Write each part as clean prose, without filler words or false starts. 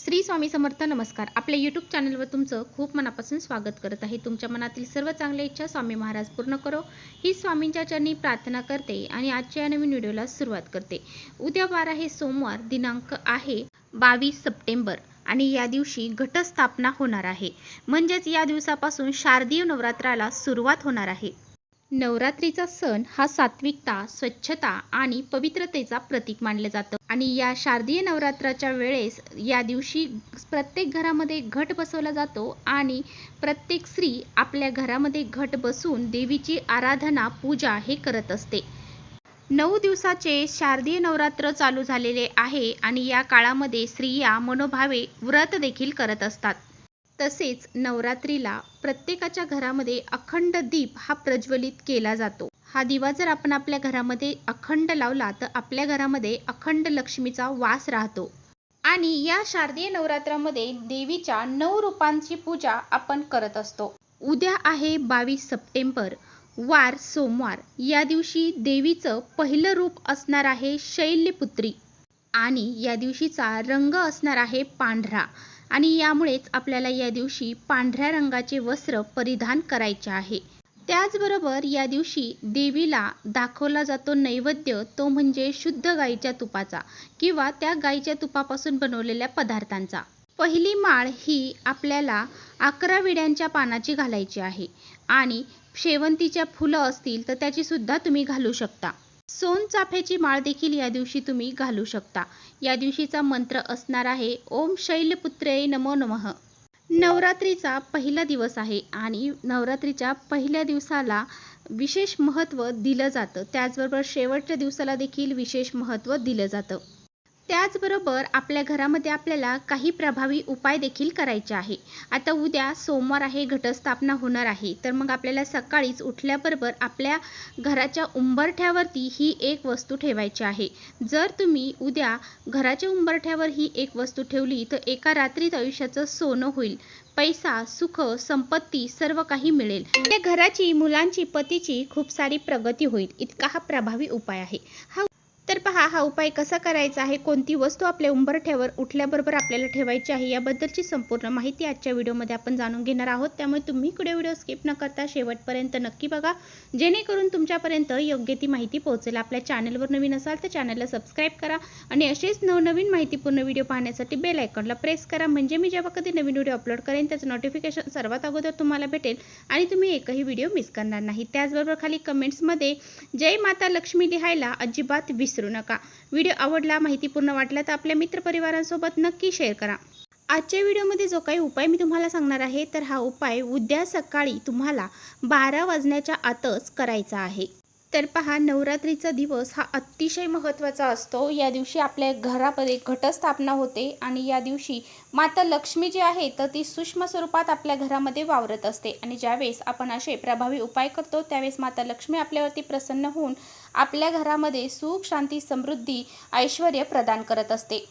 श्री स्वामी समर्थ. नमस्कार. आपल्या यूट्यूब चॅनलवर तुमचं खूप मनापासून स्वागत करत आहे. तुमच्या मनातील सर्व चांगल्या इच्छा स्वामी महाराज पूर्ण करो ही स्वामींच्या चरणी प्रार्थना करते आणि आजच्या नवीन व्हिडिओला सुरुवात करते. उद्या 12 हे सोमवार, दिनांक आहे 22 सप्टेंबर आणि या दिवशी घटस्थापना होणार आहे. म्हणजेच या दिवसापासून शारदीय नवरात्राला सुरुवात होणार आहे. नवरात्रीचा सण हा सात्विकता, स्वच्छता आणि पवित्रतेचा प्रतीक मानले जातं आणि या शारदीय नवरात्राच्या वेळेस या दिवशी प्रत्येक घरामध्ये घट बसवला जातो आणि प्रत्येक स्त्री आपल्या घरामध्ये घट बसवून देवीची आराधना, पूजा हे करत असते. 9 दिवसाचे शारदीय नवरात्र चालू झालेले आहे आणि या काळामध्ये स्त्रिया मनोभावे व्रत देखील करत असतात. तसेच नवरात्रीला प्रत्येकाच्या घरामध्ये अखंड दीप हा प्रज्वलित केला जातो. हा दिवा जर आपण आपल्या घरामध्ये अखंड लावला तर आपल्या घरामध्ये अखंड लक्ष्मीचा वास राहतो. आणि या शारदीय नवरात्रामध्ये देवीच्या 9 रूपांची पूजा आपण करत असतो. उद्या आहे 22 सप्टेंबर, वार सोमवार. या दिवशी देवीचं पहिलं रूप असणार आहे शैलपुत्री आणि या दिवशीचा रंग असणार आहे पांढरा आणि यामुळेच आपल्याला या दिवशी पांढऱ्या रंगाचे वस्त्र परिधान करायचे आहे. त्याचबरोबर या दिवशी देवीला दाखवला जातो नैवेद्य, तो म्हणजे शुद्ध गाईच्या तुपाचा किंवा त्या गाईच्या तुपापासून बनवलेल्या पदार्थांचा. पहिली माळ ही आपल्याला 11 विड्यांच्या पानाची घालायची आहे आणि शेवंतीच्या फुलं असतील तर त्याची सुद्धा तुम्ही घालू शकता. सोनचाफ्याची माळ देखील या दिवशी तुम्ही घालू शकता. या दिवशीचा मंत्र असणार आहे ओम शैलपुत्रे नमो नमः. नवरात्रीचा पहिला दिवस आहे आणि नवरात्रीच्या पहिल्या दिवसाला विशेष महत्त्व दिलं जातं. त्याचबरोबर शेवटच्या दिवसाला देखील विशेष महत्त्व दिलं जातं. त्याचबरोबर आपल्या घरामध्ये आपल्याला काही प्रभावी उपाय देखील करायचे आहे. आता उद्या सोमवार आहे, घटस्थापना होणार आहे, तर मग आपल्याला सकाळीच उठल्याबरोबर आपल्या घराच्या उंबरठ्यावरती ही एक वस्तू ठेवायची आहे. जर तुम्ही उद्या घराच्या उंबरठ्यावर ही एक वस्तू ठेवली तर एका रात्रीत आयुष्याचं सोनं होईल. पैसा, सुख, संपत्ती सर्व काही मिळेल. त्या घराची, मुलांची, पतीची खूप सारी प्रगती होईल. इतका हा प्रभावी उपाय आहे. तर पहा, हा उपाय कसा करायचा आहे, कोणती वस्तू आपल्या उंबरठ्यावर उठल्याबरोबर आपल्याला ठेवायची आहे याबद्दलची संपूर्ण माहिती आजच्या व्हिडिओमध्ये आपण जाणून घेणार आहोत. त्यामुळे तुम्ही पुढे व्हिडिओ स्किप न करता शेवटपर्यंत नक्की बघा, जेणेकरून तुमच्यापर्यंत योग्य ती माहिती पोहोचेल. आपल्या चॅनलवर नवीन असाल तर चॅनलला सबस्क्राईब करा आणि असेच नवनवीन माहितीपूर्ण व्हिडिओ पाहण्यासाठी बेल आयकॉनला प्रेस करा. म्हणजे मी जेव्हा कधी नवीन व्हिडिओ अपलोड करेन त्याचं नोटिफिकेशन सर्वात अगोदर तुम्हाला भेटेल आणि तुम्ही एकही व्हिडिओ मिस करणार नाही. त्याचबरोबर खाली कमेंट्समध्ये जय माता लक्ष्मी लिहायला अजिबात विसरू नका. व्हिडिओ आवडला, माहितीपूर्ण वाटला तर आपल्या मित्रपरिवारांसोबत नक्की शेअर करा. आजच्या व्हिडिओमध्ये जो काही उपाय मी तुम्हाला सांगणार आहे तर हा उपाय उद्या सकाळी तुम्हाला 12 वाजण्याच्या आतच करायचा आहे. तर पहा, नवरात्रीचा दिवस हा अतिशय महत्त्वाचा असतो. या दिवशी आपल्या घरामध्ये घटस्थापना होते आणि या दिवशी माता लक्ष्मी जी आहे तर ती सूक्ष्म स्वरूपात आपल्या घरामध्ये वावरत असते आणि ज्यावेळेस आपण असे प्रभावी उपाय करतो त्यावेळेस माता लक्ष्मी आपल्यावरती प्रसन्न होऊन आपल्या घरामध्ये सुख, शांती, समृद्धी, ऐश्वर्य प्रदान करत असते.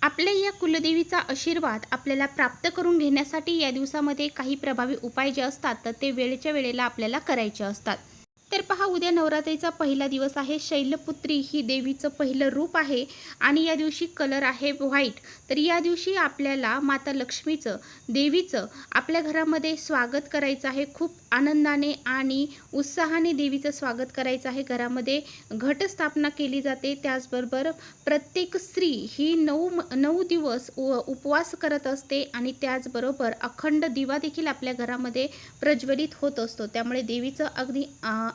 आपल्या या कुलदेवीचा आशीर्वाद आपल्याला प्राप्त करून घेण्यासाठी या दिवसामध्ये काही प्रभावी उपाय जे असतात तर ते वेळेच्या वेळेला आपल्याला करायचे असतात. तर पहा, उद्या नवरात्रीचा पहिला दिवस आहे. शैलपुत्री ही देवीचं पहिलं रूप आहे आणि या दिवशी कलर आहे व्हाईट. तर या दिवशी आपल्याला माता लक्ष्मीचं, देवीचं आपल्या घरामध्ये स्वागत करायचं आहे. खूप आनंदाने आणि उत्साहाने देवीचं स्वागत करायचं आहे. घरामध्ये घटस्थापना केली जाते. त्याचबरोबर प्रत्येक स्त्री ही 9 दिवस उपवास करत असते आणि त्याचबरोबर अखंड दिवा देखील आपल्या घरामध्ये प्रज्वलित होत असतो. त्यामुळे देवीचं अगदी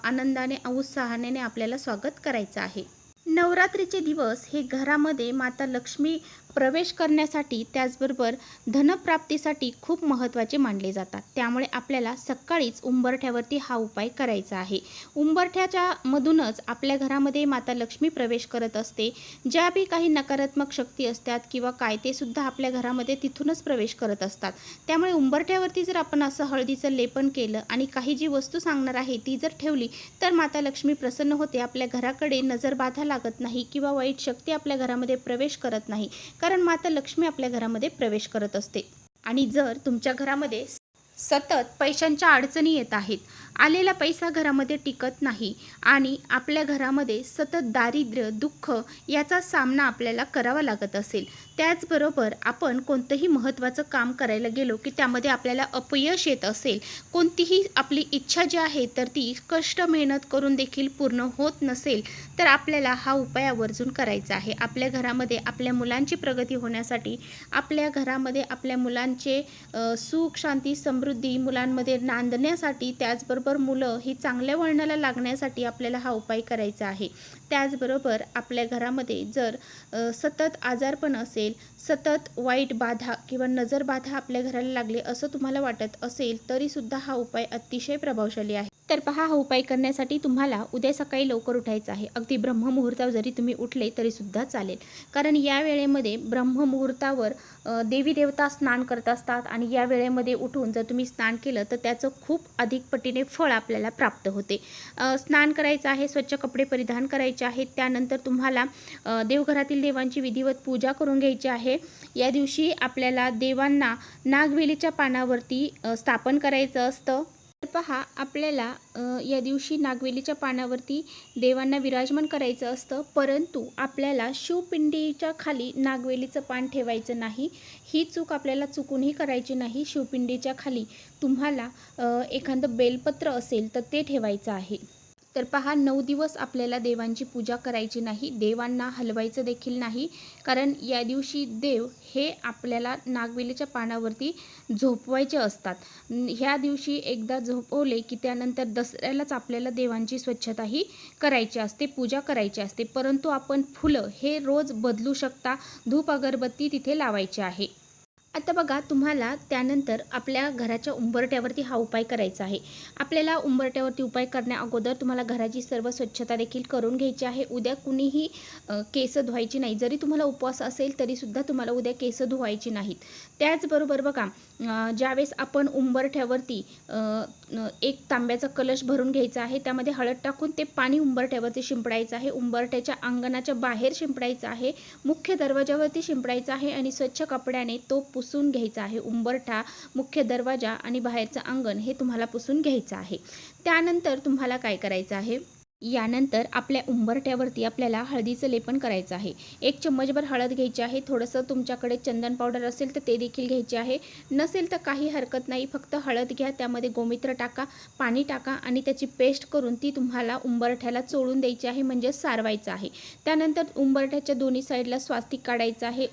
आनंदाने, उत्साहाने आपल्याला स्वागत करायचं आहे. नवरात्रीचे दिवस हे घरामध्ये माता लक्ष्मी प्रवेश करण्यासाठी, त्याचबरोबर धनप्राप्तीसाठी खूप महत्त्वाचे मानले जातात. त्यामुळे आपल्याला सकाळीच उंबरठ्यावरती हा उपाय करायचा आहे. उंबरठ्याच्या मधूनच आपल्या घरामध्ये माता लक्ष्मी प्रवेश करत असते. ज्या बी काही नकारात्मक शक्ती असतात किंवा काय ते सुद्धा आपल्या घरामध्ये तिथूनच प्रवेश करत असतात. त्यामुळे उंबरठ्यावरती जर आपण असं हळदीचं लेपन केलं आणि काही जी वस्तू सांगणार आहे ती जर ठेवली तर माता लक्ष्मी प्रसन्न होते. आपल्या घराकडे नजरबाधा लागत नाही किंवा वाईट शक्ती आपल्या घरामध्ये प्रवेश करत नाही, कारण माता लक्ष्मी आपल्या घरामध्ये प्रवेश करत असते. आणि जर तुमच्या घरामध्ये सतत पैशांच्या अडचणी येत आहेत आलेला पैसा घरामध्ये टिकत नाही आणि आपल्या घरामध्ये सतत दारिद्र्य, दुःख याचा सामना आपल्याला करावा लागत असेल. त्याचबरोबर आपण कोणतंही महत्त्वाचं काम करायला गेलो की त्यामध्ये आपल्याला अपयश येत असेल, कोणतीही आपली इच्छा जी आहे तर ती कष्ट मेहनत करून देखील पूर्ण होत नसेल, तर आपल्याला हा उपाय आवर्जून करायचा आहे. आपल्या घरामध्ये आपल्या मुलांची प्रगती होण्यासाठी, आपल्या घरामध्ये आपल्या मुलांचे सुख, शांती, समृद्धी मुलांमध्ये नांदण्यासाठी, त्याचबरोबर मुलं ही चांगल्या वळणाला लागण्यासाठी आपल्याला हा उपाय करायचा आहे. त्याचबरोबर आपल्या घरामध्ये जर सतत आजारपण असेल, सतत वाईट बाधा किंवा नजर बाधा आपल्या घराला लागले असं तुम्हाला वाटत असेल, तरीसुद्धा हा उपाय अतिशय प्रभावशाली आहे. तर पहा, हा उपाय करण्यासाठी तुम्हाला उद्या सकाळी लवकर उठायचं आहे. अगदी ब्रह्ममुहूर्तावर जरी तुम्ही उठले तरीसुद्धा चालेल, कारण या वेळेमध्ये ब्रह्ममुहूर्तावर देवी देवता स्नान करत असतात आणि या वेळेमध्ये उठून जर तुम्ही स्नान केलं तर त्याचं खूप अधिक पटीने फळ आपल्याला प्राप्त होते. स्नान करायचं आहे, स्वच्छ कपडे परिधान करायचे आहेत. त्यानंतर तुम्हाला देवघरातील देवांची विधिवत पूजा करून घ्यायची आहे. या दिवशी आपल्याला देवांना नागवेलीच्या पानावरती स्थापन करायचं असतं. तर पहा, आपल्याला या दिवशी नागवेलीच्या पानावरती देवांना विराजमान करायचं असतं, परंतु आपल्याला शिवपिंडीच्या खाली नागवेलीचं पान ठेवायचं नाही. ही चूक आपल्याला चुकूनही करायची नाही. शिवपिंडीच्या खाली तुम्हाला एखादं बेलपत्र असेल तर ते ठेवायचं आहे. तर पहा, 9 दिवस आपल्याला देवांची पूजा करायची नाही, देवांना हलवायचं देखील नाही, कारण या दिवशी देव हे आपल्याला नागवेलीच्या पानावरती झोपवायचे असतात. ह्या दिवशी एकदा झोपवले की त्यानंतर दसऱ्यालाच आपल्याला देवांची स्वच्छताही करायची असते, पूजा करायची असते. परंतु आपण फुलं हे रोज बदलू शकता, धूप अगरबत्ती तिथे लावायची आहे. आता बघा, तुम्हाला त्यानंतर आपल्या घराच्या उंबरठ्यावरती हा उपाय करायचा आहे. आपल्याला उंबरठ्यावरती उपाय करण्या अगोदर तुम्हाला घराची सर्व स्वच्छता देखील करून घ्यायची आहे. उद्या कुणीही केस धुवायची नाही. जरी तुम्हाला उपवास असेल तरीसुद्धा तुम्हाला उद्या केस धुवायची नाहीत. त्याचबरोबर बघा, ज्यावेळेस आपण उंबरठ्यावरती एक तांब्याचा कलश भरून घ्यायचा आहे, त्यामध्ये हळद टाकून ते पाणी उंबरठ्यावरती शिंपडायचं आहे. उंबरठ्याच्या अंगणाच्या बाहेर शिंपडायचं आहे, मुख्य दरवाजावरती शिंपडायचं आहे आणि स्वच्छ कपड्याने तो पुसून घ्यायचा आहे. उंबरठा, मुख्य दरवाजा आणि बाहेरचं अंगण हे तुम्हाला पुसून घ्यायचं आहे. त्यानंतर तुम्हाला काय करायचं आहे, यानंतर आपल्या उंबरठ्यावरती आपल्याला हळदीचं लेपन करायचं आहे. 1 चम्मचभर हळद घ्यायची आहे. थोडंसं तुमच्याकडे चंदन पावडर असेल तर ते देखील घ्यायचे आहे. नसेल तर काही हरकत नाही, फक्त हळद घ्या, त्यामध्ये गोमित्र टाका, पाणी टाका आणि त्याची पेस्ट करून ती तुम्हाला उंबरठ्याला चोळून द्यायची आहे, म्हणजे सारवायचं आहे. त्यानंतर उंबरठ्याच्या दोन्ही साईडला स्वास्तिक काढायचं आहे,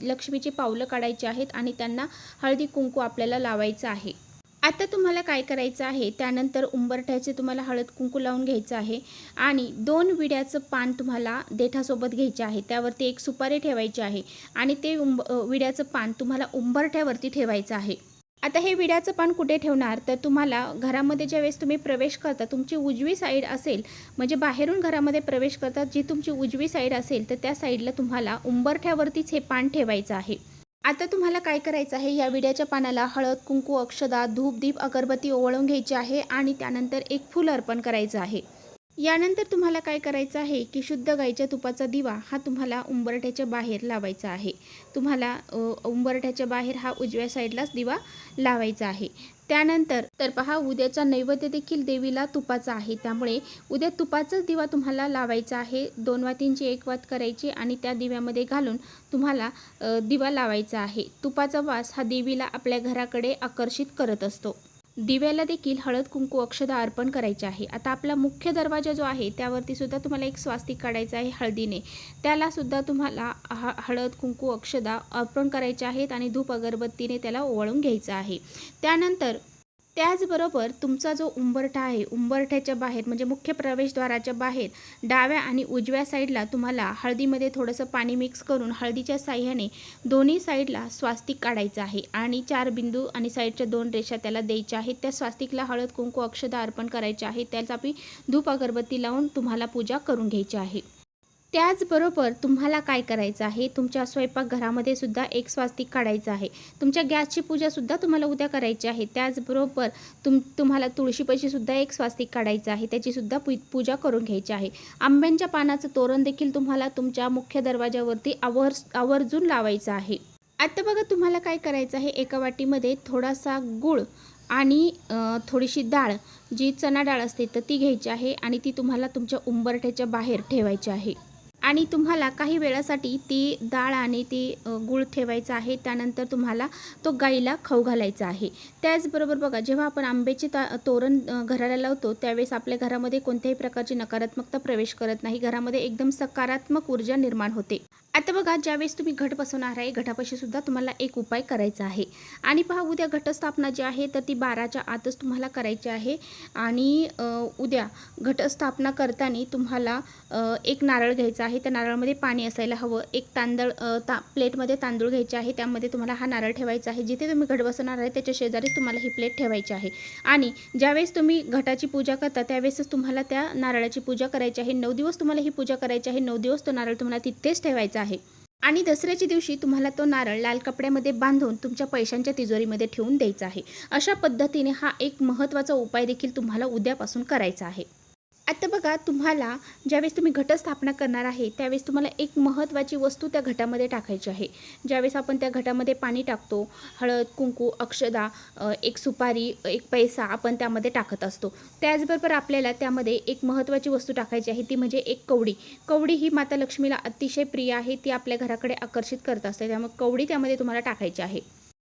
लक्ष्मीची पावलं काढायची आहेत आणि त्यांना हळदी कुंकू आपल्याला लावायचं आहे. आता तुम्हाला काय करायचं आहे, त्यानंतर उंबरठ्याचे तुम्हाला हळद कुंकू लावून घ्यायचं आहे आणि 2 विड्याचं पान तुम्हाला देठासोबत घ्यायचे आहे. त्यावरती 1 सुपारी ठेवायची आहे आणि ते विड्याचं पान तुम्हाला उंबरठ्यावरती ठेवायचं आहे. आता हे विड्याचं पान कुठे ठेवणार, तर तुम्हाला घरामध्ये ज्यावेळेस तुम्ही प्रवेश करता, तुमची उजवी साईड असेल, म्हणजे बाहेरून घरामध्ये प्रवेश करतात जी तुमची उजवी साईड असेल तर त्या साईडला तुम्हाला उंबरठ्यावरतीच हे पान ठेवायचं आहे. आता तुम्हाला काय करायचं आहे, या विड्याच्या पानाला हळद, कुंकू, अक्षदा, धूप, दीप, अगरबत्ती ओवाळून घ्यायची आहे आणि त्यानंतर 1 फूल अर्पण करायचं आहे. यानंतर तुम्हाला काय करायचं आहे की शुद्ध गाईच्या तुपाचा दिवा हा तुम्हाला उंबरठ्याच्या बाहेर लावायचा आहे. तुम्हाला उंबरठ्याच्या बाहेर हा उजव्या साईडलाच दिवा लावायचा आहे. त्यानंतर तर पहा, उद्याचा नैवेद्य देखील देवीला तुपाचा आहे, त्यामुळे उद्या तुपाचाच दिवा तुम्हाला लावायचा आहे. 2 वातींची 1 वात करायची आणि त्या दिव्यामध्ये घालून तुम्हाला दिवा लावायचा आहे. तुपाचा वास हा देवीला आपल्या घराकडे आकर्षित करत असतो. दिव्याला देखील हळद, कुंकू, अक्षदा अर्पण करायचे आहे. आता आपला मुख्य दरवाजा जो आहे त्यावरती सुद्धा तुम्हाला 1 स्वास्तिक काढायचं आहे हळदीने. त्याला सुद्धा तुम्हाला हळद, कुंकू, अक्षदा अर्पण करायचे आहेत आणि धूप अगरबत्तीने त्याला ओवाळून घ्यायचं आहे. त्यानंतर त्याचबरोबर तुमचा जो उंबरठा आहे, उंबरठ्याच्या बाहेर म्हणजे मुख्य प्रवेशद्वाराच्या बाहेर डाव्या आणि उजव्या साईडला तुम्हाला हळदीमध्ये थोडंसं पाणी मिक्स करून हळदीच्या साह्याने दोन्ही साईडला स्वास्तिक काढायचं आहे आणि 4 बिंदू आणि साईडच्या 2 रेषा त्याला द्यायच्या आहेत. त्या स्वास्तिकला हळद, कुंकू, अक्षदा अर्पण करायचे आहे. त्याचा धूप अगरबत्ती लावून तुम्हाला पूजा करून घ्यायची आहे. त्याचबरोबर तुम्हाला काय करायचं आहे, तुमच्या स्वयंपाकघरामध्ये सुद्धा 1 स्वास्तिक काढायचं आहे. तुमच्या गॅसची पूजासुद्धा तुम्हाला उद्या करायची आहे. त्याचबरोबर तुम्हाला तुळशीपाशी सुद्धा 1 स्वास्तिक काढायचं आहे, त्याचीसुद्धा पूजा करून घ्यायची आहे. आंब्यांच्या पानाचं तोरण देखील तुम्हाला तुमच्या मुख्य दरवाजावरती आवर्जून लावायचं आहे. आता बघा, तुम्हाला काय करायचं आहे, एका वाटीमध्ये थोडासा गूळ आणि थोडीशी डाळ जी चणा डाळ असते तर ती घ्यायची आहे आणि ती तुम्हाला तुमच्या उंबरठ्याच्या बाहेर ठेवायची आहे. आणि तुम्हाला काही वेळासाठी ती डाळ आणि ती गूळ ठेवायचा आहे. त्यानंतर तुम्हाला तो गाईला खाऊ घालायचा आहे. त्याचबरोबर बघा, जेव्हा आपण आंब्याचे तोरण घराला लावतो त्यावेळेस आपल्या घरामध्ये कोणत्याही प्रकारची नकारात्मकता प्रवेश करत नाही. घरामध्ये एकदम सकारात्मक ऊर्जा निर्माण होते. आता बघा, ज्यावेळेस तुम्ही घट बसवणार आहे घटापाशी सुद्धा तुम्हाला एक उपाय करायचा आहे. आणि पहा, उद्या घटस्थापना जी आहे तर ती 12च्या आतच तुम्हाला करायची आहे. आणि उद्या घटस्थापना करताना तुम्हाला एक नारळ घ्यायचा आहे. त्या नारळामध्ये पाणी असायला हवं. एक प्लेटमध्ये तांदूळ घ्यायचे आहे. त्यामध्ये तुम्हाला हा नारळ ठेवायचा आहे. जिथे तुम्ही घट बसवणार आहे त्याच्या शेजारीच तुम्हाला ही प्लेट ठेवायची आहे. आणि ज्यावेळेस तुम्ही घटाची पूजा करता त्यावेळेसच तुम्हाला त्या नारळाची पूजा करायची आहे. 9 दिवस तुम्हाला ही पूजा करायची आहे. 9 दिवस तो नारळ तुम्हाला तिथेच ठेवायचा आहे. आणि दसऱ्याच्या दिवशी तुम्हाला तो नारळ लाल कपड्यामध्ये बांधून तुमच्या पैशांच्या तिजोरीमध्ये ठेवून द्यायचा आहे. अशा पद्धतीने हा एक महत्त्वाचा उपाय देखील तुम्हाला उद्यापासून करायचा आहे. आता बघा, तुम्हाला ज्यावेळेस तुम्ही घटस्थापना करणार आहे त्यावेळेस तुम्हाला एक महत्त्वाची वस्तू त्या घटामध्ये टाकायची आहे. ज्यावेळेस आपण त्या घटामध्ये पाणी टाकतो, हळद, कुंकू, अक्षदा, एक सुपारी, एक पैसा आपण त्यामध्ये टाकत असतो. त्याचबरोबर आपल्याला त्यामध्ये एक महत्त्वाची वस्तू टाकायची आहे, ती म्हणजे एक कवडी. कवडी ही माता लक्ष्मीला अतिशय प्रिय आहे. ती आपल्या घराकडे आकर्षित करत असते. त्यामुळे कवडी त्यामध्ये तुम्हाला टाकायची आहे.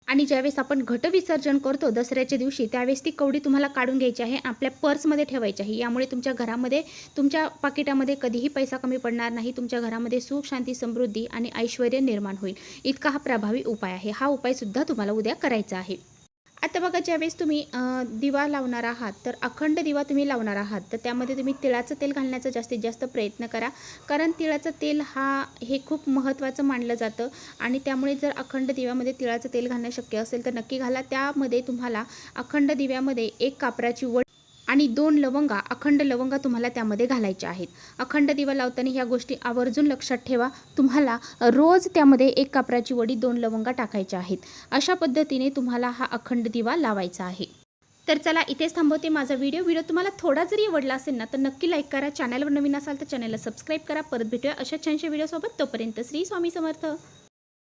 आणि ज्यावेळेस आपण घटविसर्जन करतो दसऱ्याच्या दिवशी त्यावेळेस ती कवडी तुम्हाला काढून घ्यायची आहे, आपल्या पर्समध्ये ठेवायची आहे. यामुळे तुमच्या घरामध्ये, तुमच्या पाकिटामध्ये कधीही पैसा कमी पडणार नाही. तुमच्या घरामध्ये सुख, शांती, समृद्धी आणि ऐश्वर्य निर्माण होईल. इतका हा प्रभावी उपाय आहे. हा उपायसुद्धा तुम्हाला उद्या करायचा आहे. आता बघा, ज्यावेळेस तुम्ही दिवा लावणार आहात तर अखंड दिवा तुम्ही लावणार आहात तर त्यामध्ये तुम्ही तिळाचं तेल घालण्याचा जास्तीत जास्त प्रयत्न करा. कारण तिळाचं तेल हे खूप महत्त्वाचं मानलं जातं. आणि त्यामुळे जर अखंड दिव्यामध्ये तिळाचं तेल घालणं शक्य असेल तर नक्की घाला. त्यामध्ये तुम्हाला अखंड दिव्यामध्ये एक कापराची वड आणि 2 लवंगा, अखंड लवंगा तुम्हाला त्यामध्ये घालायच्या आहेत. अखंड दिवा लावताना ह्या गोष्टी आवर्जून लक्षात ठेवा. तुम्हाला रोज त्यामध्ये एक कापराची वडी, 2 लवंगा टाकायच्या आहेत. अशा पद्धतीने तुम्हाला हा अखंड दिवा लावायचा आहे. तर चला, इथेच थांबवते माझा व्हिडिओ तुम्हाला थोडा जरी आवडला असेल ना तर नक्की लाईक करा. चॅनलवर नवीन असाल तर चॅनलला सबस्क्राईब करा. परत भेटूया अशा छानशा व्हिडिओसोबत. तोपर्यंत श्री स्वामी समर्थ.